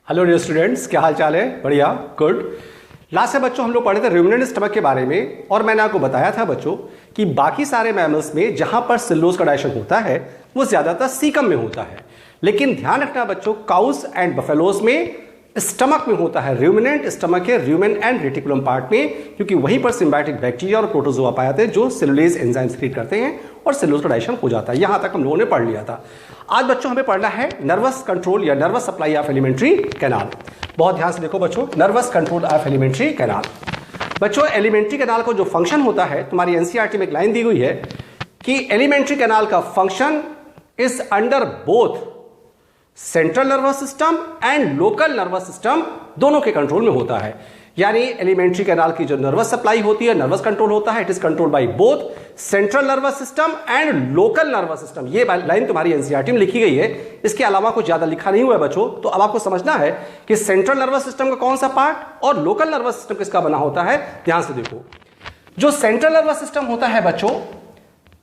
Hello dear students, क्या हाल चाल है? बढ़िया, गुड। लास्ट में बच्चों हम लोग पढ़े थे रुमिनेंट स्टमक के बारे में, और मैंने आपको बताया था बच्चों कि बाकी सारे मैमल्स में जहां पर सेलुलोज का डाइजेशन होता है वो ज्यादातर सीकम में होता है, लेकिन ध्यान रखना बच्चों काउस एंड बफेलोज में स्टमक में होता है। रूमिनेंट स्टमक है रूमेन एंड रेटिकुलम पार्ट में, क्योंकि वहीं पर सिम्बायोटिक बैक्टीरिया और प्रोटोजोआ पाए जाते हैं जो सेलुलेज एंजाइम सीक्रेट करते हैं और सेलुलोज का डाइजेशन हो जाता है। यहां तक हम लोगों ने पढ़ लिया था। आज बच्चों हमें पढ़ना है नर्वस कंट्रोल या nervous supply of alimentary canal. बहुत ध्यान से देखो बच्चों, nervous control of alimentary canal. बच्चों एलिमेंट्री कैनाल का जो फंक्शन होता है, तुम्हारी एनसीईआरटी में एक लाइन दी हुई है कि एलिमेंट्री कैनाल का function is under both central nervous system and local nervous system, दोनों के कंट्रोल में होता है। यानी एलिमेंट्री कैनाल की जो नर्वस सप्लाई होती है, नर्वस कंट्रोल होता है, it is control by both central nervous system and local nervous system. ये लाइन तुम्हारी एनसीईआरटी में लिखी गई है, इसके अलावा कुछ ज्यादा लिखा नहीं हुआ है बच्चों। तो अब आपको समझना है कि सेंट्रल नर्वस सिस्टम का कौन सा पार्ट और लोकल नर्वस सिस्टम किसका बना होता है। ध्यान से देखो, जो सेंट्रल नर्वस सिस्टम होता है बच्चों,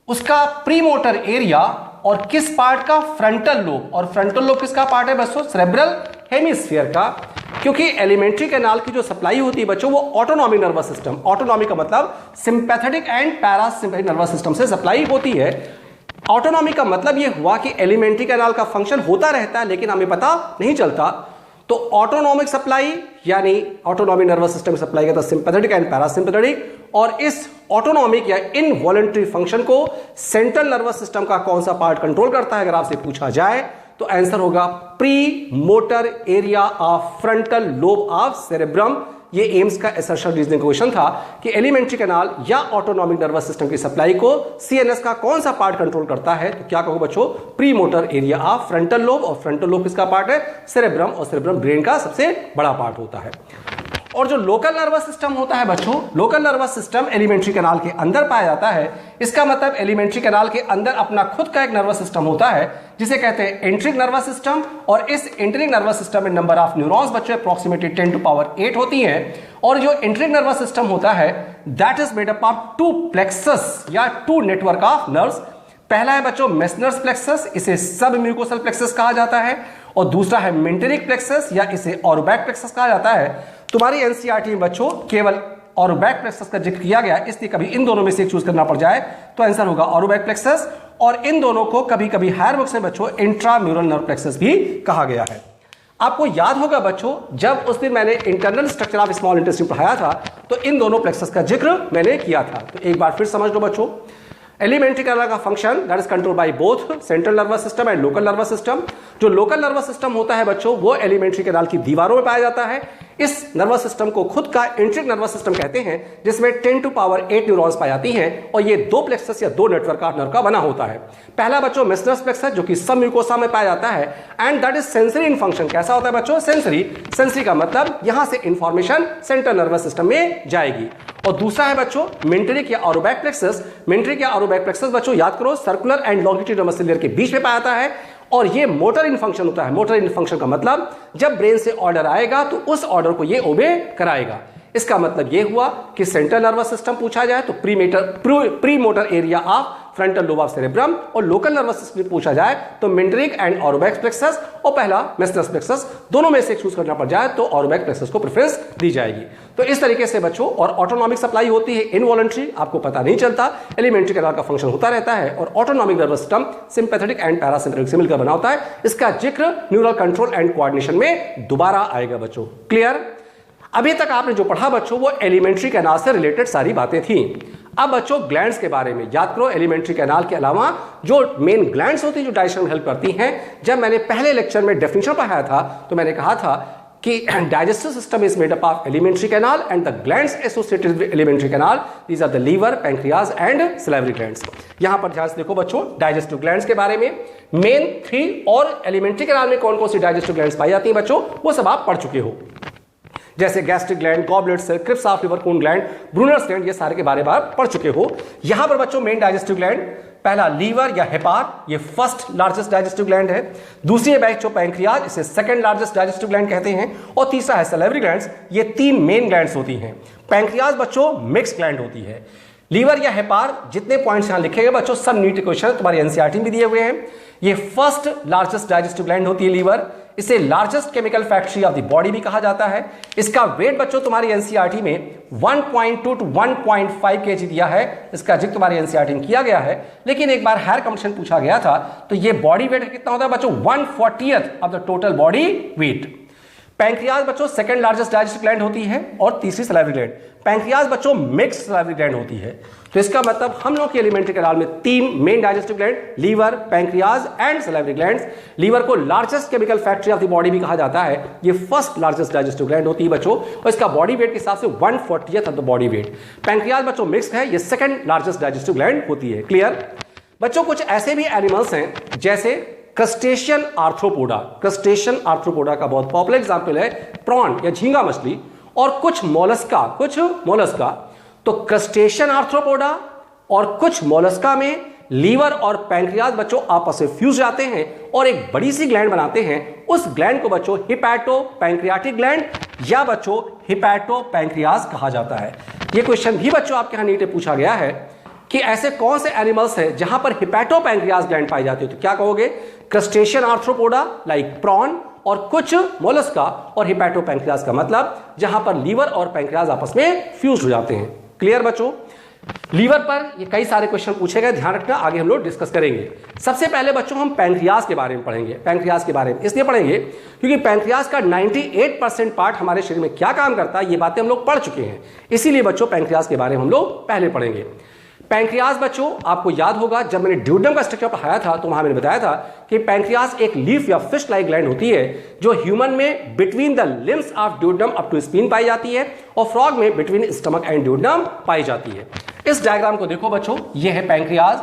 उसका प्रीमोटर एरिया और किस पार्ट का? Frontal lobe. और फ्रंटल लोब किसका पार्ट है बच्चों? सेरेब्रल हेमिस्फीयर का। क्योंकि एलिमेंट्री कैनाल की जो सप्लाई होती है बच्चों वो ऑटोनॉमिक नर्वस सिस्टम, ऑटोनॉमिक का मतलब sympathetic and parasympathetic nervous system से सप्लाई होती है। ऑटोनॉमिक का मतलब यह हुआ कि एलिमेंट्री कैनाल का फंक्शन होता रहता है लेकिन हमें पता नहीं चलता। तो ऑटोनॉमिक सप्लाई यानी ऑटोनॉमिक नर्वस सिस्टम सप्लाई करता है सिंपैथेटिक एंड पैरासिम्पैथेटिक, और इस ऑटोनॉमिक या इनवॉलंटरी फंक्शन को सेंट्रल नर्वस सिस्टम का कौन सा पार्ट कंट्रोल करता है? अगर आपसे पूछा जाए तो आंसर होगा pre motor area of frontal lobe of cerebrum. ये एम्स का असर्शन रीजनिंग क्वेश्चन था कि एलिमेंट्री कैनाल या ऑटोनॉमिक नर्वस सिस्टम की सप्लाई को सीएनएस का कौन सा पार्ट कंट्रोल करता है? तो क्या कहोगे बच्चों? Pre motor area of frontal lobe, और फ्रंटल लोब किसका पार्ट है? सेरेब्रम, और सेरेब्रम ब्रेन का सबसे बड़ा पार्ट होता है। और जो लोकल नर्वस सिस्टम होता है बच्चों, local nervous system alimentary canal के अंदर पाया जाता है। इसका मतलब एलिमेंट्री कैनाल के अंदर अपना खुद का एक नर्वस सिस्टम होता है जिसे कहते हैं एंट्रिक नर्वस सिस्टम, और इस एंट्रिक नर्वस सिस्टम में नंबर ऑफ न्यूरॉन्स बच्चों अप्रोक्सीमेटली 10 to the power 8 होती हैं। और जो एंट्रिक नर्वस सिस्टम होता है that is made up of 2 plexus या 2 नेटवर्क ऑफ नर्व्स। पहला है बच्चों मेसनर्स प्लेक्सस, इसे सब म्यूकोसल प्लेक्सस कहा जाता है, और दूसरा है मेंटेरिक प्लेक्सस या इसे ऑरोबैक प्लेक्सस कहा जाता है। तुम्हारी एनसीईआरटी में बच्चों केवल ऑरोबैक प्लेक्सस का जिक्र किया गया, इसलिए कभी इन दोनों में से एक चूज करना पड़ जाए तो आंसर होगा ऑरोबैक प्लेक्सस, और इन दोनों को कभी कभी हायर बुक्स में बच्चों इंट्राम्यूरल नर्व प्लेक्सस भी कहा गया है। आपको याद होगा बच्चों, जब उस दिन मैंने internal structure of small intestine पढ़ाया था तो इन दोनों प्लेक्सस का जिक्र मैंने किया था। तो एक बार फिर समझ लो बच्चों, एलिमेंट्री कैनाल का function that is control by both central nervous system and local nervous system. जो लोकल नर्वस सिस्टम होता है बच्चों वो एलिमेंट्री कैनाल की दीवारों में पाया जाता है। इस नर्वस सिस्टम को खुद का एंट्रिक नर्वस सिस्टम कहते हैं, जिसमें 10 to the power 8 न्यूरॉन्स पाई जाती हैं, और ये 2 प्लेक्सस या 2 नेटवर्क ऑफ नर्व का बना होता है। पहला बच्चों मेसनर्स प्लेक्सस जो कि सब म्यूकोसा में पाया जाता है, and that is sensory in function. कैसा होता है बच्चों? सेंसरी। सेंसरी का मतलब यहां से इंफॉर्मेशन सेंट्रल नर्वस सिस्टम में जाएगी। और दूसरा है बच्चों मेंटेरिक या ऑरोबैक प्लेक्सस। मेंटेरिक या ऑरोबैक प्लेक्सस बच्चों याद करो circular and longitudinal muscle layer के बीच में पाया जाता है, और ये मोटर इन फंक्शन होता है। मोटर इन फंक्शन का मतलब जब ब्रेन से ऑर्डर आएगा तो उस ऑर्डर को ये ओबे कराएगा। इसका मतलब ये हुआ कि सेंट्रल नर्वस सिस्टम पूछा जाए तो pre motor area of frontal lobe of cerebrum, और लोकल नर्वस सिस्टम पूछा जाए तो मेंटेरिक एंड ऑरोबैक प्लेक्सस, और पहला मेसनर्स प्लेक्सस। दोनों में से चूज करना पड़ जाए तो ऑरोबैक प्लेक्सस को प्रेफरेंस दी जाएगी। तो इस तरीके से बच्चों, और ऑटोनॉमिक सप्लाई होती है इनवॉलंटरी, आपको पता नहीं चलता, एलिमेंट्री कैनाल का फंक्शन होता रहता है, और autonomic nervous system sympathetic and parasympathetic से मिलकर बना होता है। इसका जिक्र न्यूरल कंट्रोल एंड कोऑर्डिनेशन में दोबारा आएगा बच्चों। क्लियर? अभी तक आपने जो पढ़ा बच्चों वो एलिमेंट्री कैनाल से रिलेटेड सारी बातें थी। अब बच्चों ग्लैंड्स के बारे में याद करो। एलिमेंट्री कैनाल के अलावा जो मेन ग्लैंड्स होती हैं जो डाइजेशन में हेल्प करती हैं, जब मैंने पहले लेक्चर में डेफिनेशन पढ़ाया था तो मैंने कहा था कि digestive system is made up of alimentary canal and the glands associated with alimentary canal, these are the liver, pancreas and salivary glands. यहां पर ध्यान से देखो बच्चों डाइजेस्टिव ग्लैंड्स के बारे में, मेन 3, और एलिमेंट्री कैनाल में कौन कौन सी डाइजेस्टिव ग्लैंड्स पाई जाती हैं बच्चों वो सब आप पढ़ चुके हो, जैसे gastric gland, goblet cell, crypts of Lieberkuhn gland, Brunner's gland, ये सारे के बारे में पढ़ चुके हो। यहां पर बच्चों मेन डाइजेस्टिव ग्लैंड पहला लीवर या हेपार, ये फर्स्ट लार्जेस्ट डाइजेस्टिव ग्लैंड है। दूसरी है बच्चों पैंक्रियाज, इसे सेकंड लार्जेस्ट डाइजेस्टिव ग्लैंड कहते हैं, और तीसरा है सलाइवरी ग्लैंड्स। ये 3 मेन ग्लैंड्स होती हैं। पैंक्रियाज बच्चों मिक्स ग्लैंड होती है। लीवर या हेपार, जितने पॉइंट्स यहां लिखे गए बच्चों सब नीट क्वेश्चन तुम्हारी एनसीईआरटी में दिए हुए हैं। ये फर्स्ट लार्जेस्ट डाइजेस्टिव ग्लैंड होती है लीवर। इसे largest chemical factory of the body भी कहा जाता है। इसका वेट बच्चों तुम्हारी एनसीईआरटी में 1.2 टू 1.5 केजी दिया है, इसका जिक्र तुम्हारी एनसीईआरटी में किया गया है। लेकिन एक बार हायर कंपटीशन पूछा गया था तो ये बॉडी वेट कितना होता है बच्चों, 1/40 of the total body weight. Pancreas बच्चों सेकंड लार्जेस्ट डाइजेस्टिव ग्लैंड होती है और तीसरी सलाइवरी ग्लैंड। पैंक्रियाज बच्चों मिक्स्ड सलाइवरी ग्लैंड होती है, तो इसका मतलब हम लोग की एलिमेंट्री कैनाल में 3 main digestive gland, liver, pancreas and salivary glands. Liver को largest chemical factory of the body भी कहा जाता है, ये फर्स्ट लार्जेस्ट डाइजेस्टिव ग्लैंड होती है बच्चों, और इसका बॉडी वेट के हिसाब से 1/40 of the body weight. Pancreas बच्चों मिक्स्ड है, ये सेकंड लार्जेस्ट डाइजेस्टिव ग्लैंड होती है। क्लियर? बच्चों कुछ ऐसे भी एनिमल्स हैं जैसे क्रस्टेशियन आर्थ्रोपोडा। क्रस्टेशियन आर्थ्रोपोडा का बहुत पॉपुलर एग्जांपल है प्रॉन या झींगा मछली, और कुछ मोलस्का। तो क्रस्टेशियन आर्थ्रोपोडा और कुछ मोलस्का में लीवर और पैंक्रियाज बच्चों आपस में फ्यूज जाते हैं और एक बड़ी सी ग्लैंड बनाते हैं। उस ग्लैंड को बच्चों हिपैटो पैंक्रियाटिक ग्लैंड या बच्चों हिपैटो पैंक्रियाज कहा जाता है। यह क्वेश्चन भी बच्चों आपके यहां नीट में पूछा गया है कि ऐसे कौन से एनिमल्स हैं जहां पर हिपैटो पैंक्रियाज ग्लैंड पाई जाती है, तो क्या कहोगे? क्रस्टेशियन आर्थ्रोपोडा लाइक प्रॉन और कुछ मोलस्का, और हिपैटो पैंक्रियाज का मतलब जहां पर लीवर और पैंक्रियाज आपस में फ्यूज हो जाते हैं। क्लियर बच्चों? लीवर पर ये कई सारे क्वेश्चन पूछे गए, ध्यान रखना, आगे हम लोग डिस्कस करेंगे। सबसे पहले बच्चों हम पैंक्रियाज के बारे में पढ़ेंगे। पैंक्रियाज के बारे में इसलिए पढ़ेंगे क्योंकि पैंक्रियाज का 98% पार्ट हमारे शरीर में क्या काम करता है ये बातें हम लोग पढ़ चुके हैं, इसीलिए बच्चों पैंक्रियाज के बारे में हम लोग पहले पढ़ेंगे। पैंक्रियाज बच्चों आपको याद होगा जब मैंने ड्यूडेनम का स्ट्रक्चर पढ़ाया था तो वहां मैंने बताया था कि पैंक्रियाज एक लीफ या फिश लाइक ग्लैंड होती है जो ह्यूमन में between the limbs of duodenum up to spleen पाई जाती है और फ्रॉग में बिटवीन स्टमक एंड ड्यूडेनम पाई जाती है। इस डायग्राम को देखो बच्चों, ये है पैंक्रियाज।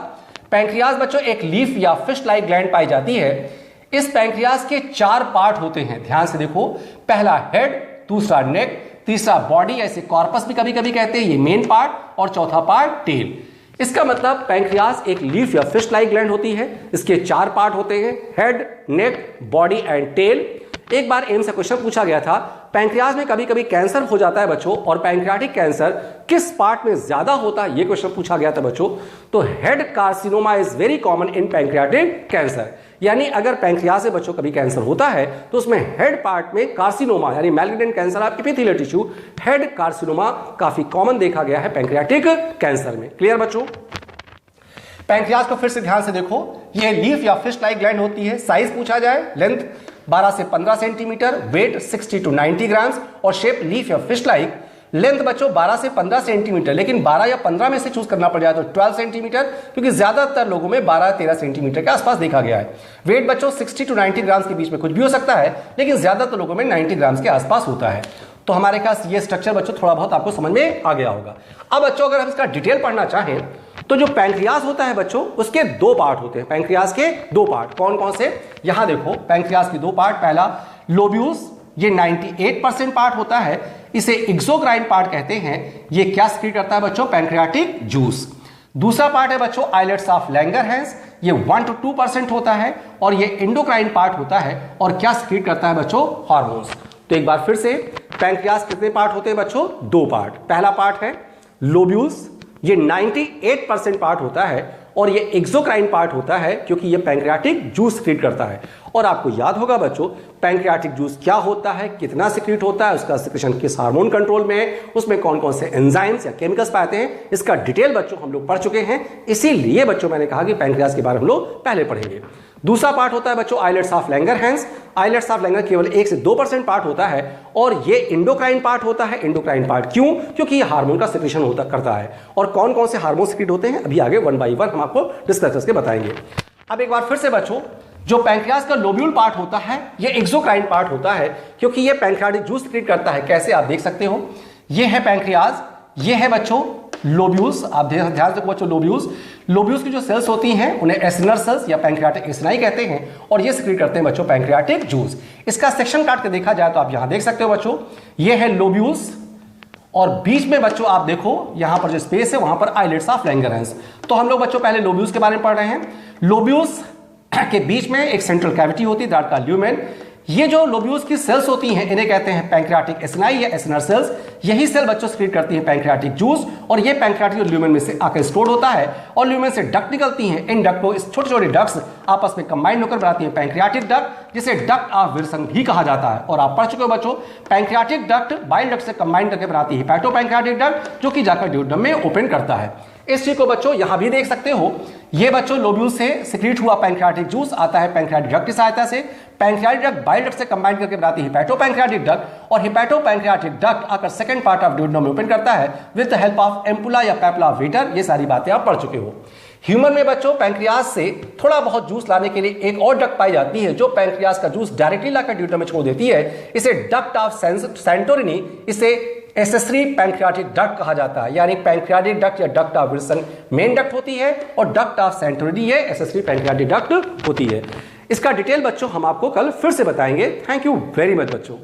पैंक्रियाज बच्चों एक लीफ या फिश लाइक ग्लैंड पाई जाती है। इस पैंक्रियाज के 4 पार्ट होते हैं, ध्यान से देखो। पहला हेड, दूसरा नेक, तीसरा बॉडी, ऐसे कॉर्पस भी कभी कभी कहते हैं, ये मेन पार्ट, और चौथा पार्ट टेल। इसका मतलब पैंक्रियाज एक लीफ या फिश लाइक ग्लैंड होती है। इसके 4 पार्ट होते हैं, head, neck, body and tail. एक बार एम से क्वेश्चन पूछा गया था, पैंक्रियाज में कभी कभी कैंसर हो जाता है बच्चों, और पैंक्रियाटिक कैंसर किस पार्ट में ज्यादा होता है, यह क्वेश्चन पूछा गया था बच्चों। तो head carcinoma is very common in pancreatic cancer, यानी अगर पैंक्रियाज से बच्चों कभी कैंसर होता है तो उसमें हेड पार्ट में कार्सिनोमा यानी malignant cancer of epithelial tissue, head carcinoma काफी कॉमन देखा गया है पैंक्रियाटिक कैंसर में। क्लियर बच्चों? पैंक्रियाज को फिर से ध्यान से देखो, ये लीफ या फिश लाइक ग्लैंड होती है। साइज पूछा जाए, लेंथ 12 से 15 सेंटीमीटर, वेट 60 टू 90 ग्राम्स, और शेप लीफ या फिश लाइक। लेंथ बच्चों 12 से 15 सेंटीमीटर, लेकिन 12 या 15 में से चूज करना पड़ जाए तो 12 सेंटीमीटर, क्योंकि ज्यादातर लोगों में 12-13 सेंटीमीटर के आसपास देखा गया है। वेट बच्चों 60 टू 90 ग्राम्स के बीच में कुछ भी हो सकता है, लेकिन ज्यादातर लोगों में 90 ग्राम्स के आसपास होता है। तो हमारे पास ये स्ट्रक्चर बच्चों थोड़ा बहुत आपको समझ में आ गया होगा। अब बच्चों अगर हम इसका डिटेल पढ़ना चाहें तो जो पैंक्रियाज होता है बच्चों उसके 2 पार्ट होते हैं। पैंक्रियाज के 2 पार्ट कौन कौन से? यहां देखो, पैंक्रियाज के 2 पार्ट। पहला लोब्यूल्स, ये 98% पार्ट होता है, इसे एक्सोक्राइन पार्ट कहते हैं। ये क्या सिक्रीट करता है बच्चों? Pancreatic juice. दूसरा पार्ट है बच्चों आइलेट्स ऑफ लैंगरहैंस, ये 1 to 2% होता है, और ये एंडोक्राइन पार्ट होता है और क्या सिक्रीट करता है बच्चों? हार्मोन्स। तो एक बार फिर से, पैंक्रियाज कितने पार्ट होते हैं बच्चों? 2 पार्ट। पहला पार्ट है लोब्यूल्स, ये 98% पार्ट होता है, और ये एक्सोक्राइन पार्ट होता है क्योंकि ये पैंक्रियाटिक जूस सिक्रीट करता है। और आपको याद होगा बच्चों पैंक्रियाटिक जूस क्या होता है, कितना सिक्रीट होता है, उसका सिक्रेशन किस हार्मोन कंट्रोल में है, उसमें कौन कौन से एंजाइम्स या केमिकल्स पाते हैं, इसका डिटेल बच्चों हम लोग पढ़ चुके हैं। इसीलिए बच्चों मैंने कहा कि पैंक्रियाज के बारे में हम लोग पहले पढ़ेंगे। दूसरा पार्ट होता है बच्चों islets of Langerhans. Islets of Langer केवल 1 से 2% पार्ट होता है, और ये एंडोक्राइन पार्ट होता है। एंडोक्राइन पार्ट क्यों? क्योंकि ये हार्मोन का सिक्रेशन होता करता है। और कौन कौन से हार्मोन सिक्रीट होते हैं अभी आगे 1 by 1 हम आपको डिस्कस करके बताएंगे। अब एक बार फिर से बच्चों, जो पैंक्रियाज का लोब्यूल पार्ट होता है ये एक्सोक्राइन पार्ट होता है क्योंकि ये पैंक्रियाटिक जूस सिक्रीट करता है। कैसे आप देख सकते हो, ये है पैंक्रियाज, ये है बच्चों लोब्यूल्स। आप ध्यान से बच्चों लोब्यूल्स की जो सेल्स होती हैं उन्हें एसिनर सेल्स या पैंक्रियाटिक एसिनाई कहते हैं, और ये सिक्रीट करते हैं बच्चों पैंक्रियाटिक जूस। इसका सेक्शन काट के देखा जाए तो आप यहां देख सकते हो बच्चों, ये है लोब्यूल्स, और बीच में बच्चों आप देखो यहां पर जो स्पेस है वहां पर आइलेट्स ऑफ लैंगरहैंस। तो हम लोग बच्चों पहले लोब्यूल्स के बारे में पढ़ रहे हैं। लोब्यूल्स के बीच में एक सेंट्रल कैविटी होती है दैट कॉल्ड ल्यूमेन। ये जो लोब्यूल्स की सेल्स होती हैं इन्हें कहते हैं पैंक्रियाटिक एसिनाई या एसिनर सेल्स। यही सेल बच्चों सीक्रेट करती हैं पैंक्रियाटिक जूस और ये पैंक्रियाटिक ल्यूमेन में से आकर स्टोर होता है और ल्यूमेन से डक्ट निकलती हैं। इन डक्ट को इस छोटे छोटे डक्ट्स आपस में कंबाइंड होकर बनाती हैं पैंक्रियाटिक डक्ट, जिसे डक्ट ऑफ विल्सन भी कहा जाता है। और आप पढ़ चुके हो बच्चों, पैंक्रियाटिक डक्ट बाइल डक्ट से कंबाइंड करके बनाती है हेपेटोपैंक्रियाटिक डक्ट, जो कि जाकर ड्यूडेनम में ओपन करता है। इस चीज को बच्चों यहां भी देख सकते हो, ये बच्चों लोब्यूल से सिक्रीट हुआ पैंक्रियाटिक जूस आता है पैंक्रियाटिक डक्ट की सहायता से। पैंक्रियाटिक डक्ट बाइल डक्ट से कंबाइन करके बनाती है हेपेटोपैंक्रियाटिक डक्ट और हेपेटोपैंक्रियाटिक डक्ट आकर सेकंड पार्ट ऑफ ड्यूडेनम में ओपन करता है with the help of ampulla या पेप्ला वेटर। ये सारी बातें आप पढ़ चुके हो। ह्यूमन में बच्चों पैंक्रियास से थोड़ा बहुत जूस लाने के लिए एक और डक्ट पाई जाती है जो पैंक्रियास का जूस डायरेक्टली लाकर ड्यूडेनम में छोड़ देती है। इसे डक्ट ऑफ सैंटोरिनी, इसे एसेसरी पैंक्रियाटिक डक्ट कहा जाता है। यानी पैंक्रियाटिक डक्ट या duct of Wilson main duct होती है और डक्ट ऑफ सैंटोरिनी ये एसेसरी पैंक्रियाटिक डक्ट होती है। इसका डिटेल बच्चों हम आपको कल फिर से बताएंगे। थैंक यू वेरी मच बच्चों।